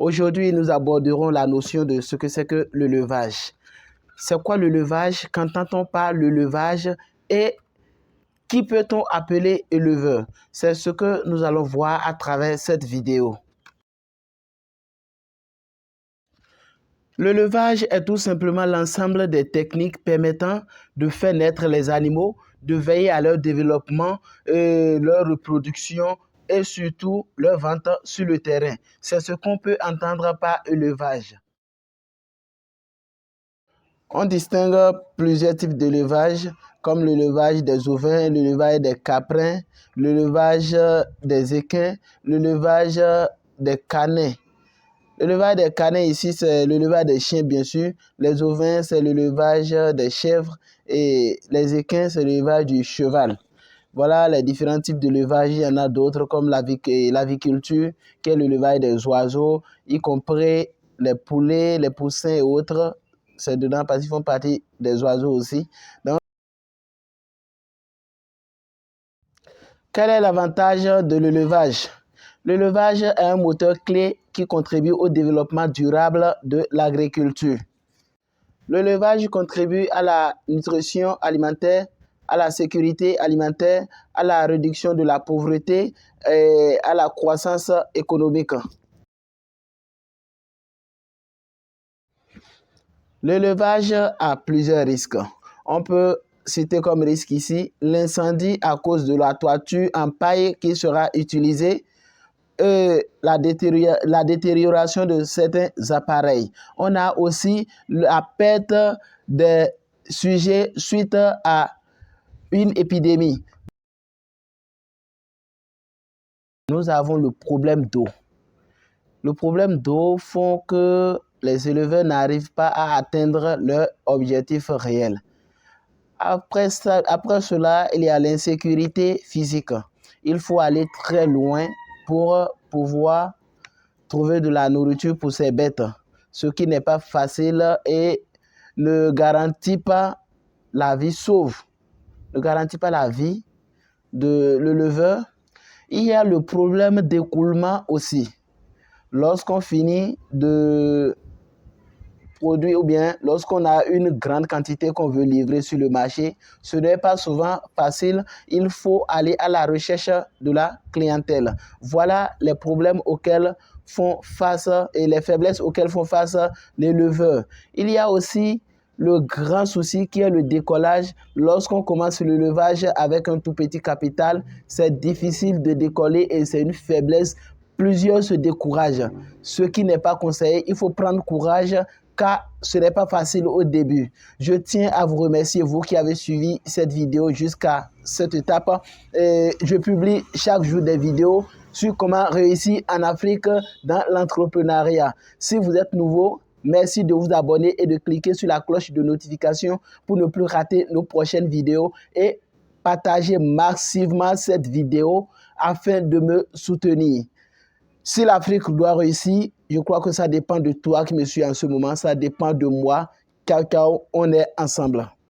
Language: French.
Aujourd'hui, nous aborderons la notion de ce que c'est que le levage. C'est quoi le levage? Qu'entend-on par le levage? Et qui peut-on appeler éleveur? C'est ce que nous allons voir à travers cette vidéo. Le levage est tout simplement l'ensemble des techniques permettant de faire naître les animaux, de veiller à leur développement, leur reproduction et surtout leur vente sur le terrain. C'est ce qu'on peut entendre par élevage. On distingue plusieurs types d'élevage, comme le levage des ovins, le levage des caprins, le levage des équins, le levage des canets. Le levage des canets ici, c'est le levage des chiens, bien sûr. Les ovins, c'est le levage des chèvres. Et les équins, c'est le levage du cheval. Voilà les différents types de levage. Il y en a d'autres comme l'aviculture, qui est le levage des oiseaux, y compris les poulets, les poussins et autres. C'est dedans parce qu'ils font partie des oiseaux aussi. Donc, quel est l'avantage de l'élevage? L'élevage est un moteur clé qui contribue au développement durable de l'agriculture. L'élevage contribue à la nutrition alimentaire, à la sécurité alimentaire, à la réduction de la pauvreté et à la croissance économique. L'élevage a plusieurs risques. On peut citer comme risque ici l'incendie à cause de la toiture en paille qui sera utilisée, la détérioration de certains appareils. On a aussi la perte des sujets suite à une épidémie. Nous avons le problème d'eau. Le problème d'eau fait que les éleveurs n'arrivent pas à atteindre leur objectif réel. Après cela, il y a l'insécurité physique. Il faut aller très loin pour pouvoir trouver de la nourriture pour ces bêtes, ce qui n'est pas facile et ne garantit pas la vie sauve, ne garantit pas la vie de l'éleveur. Il y a le problème d'écoulement aussi. Lorsqu'on finit de produire ou bien lorsqu'on a une grande quantité qu'on veut livrer sur le marché, ce n'est pas souvent facile. Il faut aller à la recherche de la clientèle. Voilà les problèmes auxquels font face et les faiblesses auxquelles font face les éleveurs. Il y a aussi le grand souci qui est le décollage. Lorsqu'on commence l'élevage avec un tout petit capital, c'est difficile de décoller et c'est une faiblesse. Plusieurs se découragent, ce qui n'est pas conseillé. Il faut prendre courage car ce n'est pas facile au début. Je tiens à vous remercier, vous qui avez suivi cette vidéo jusqu'à cette étape. Je publie chaque jour des vidéos sur comment réussir en Afrique dans l'entrepreneuriat. Si vous êtes nouveau, merci de vous abonner et de cliquer sur la cloche de notification pour ne plus rater nos prochaines vidéos et partagez massivement cette vidéo afin de me soutenir. Si l'Afrique doit réussir, je crois que ça dépend de toi qui me suis en ce moment, ça dépend de moi, car on est ensemble.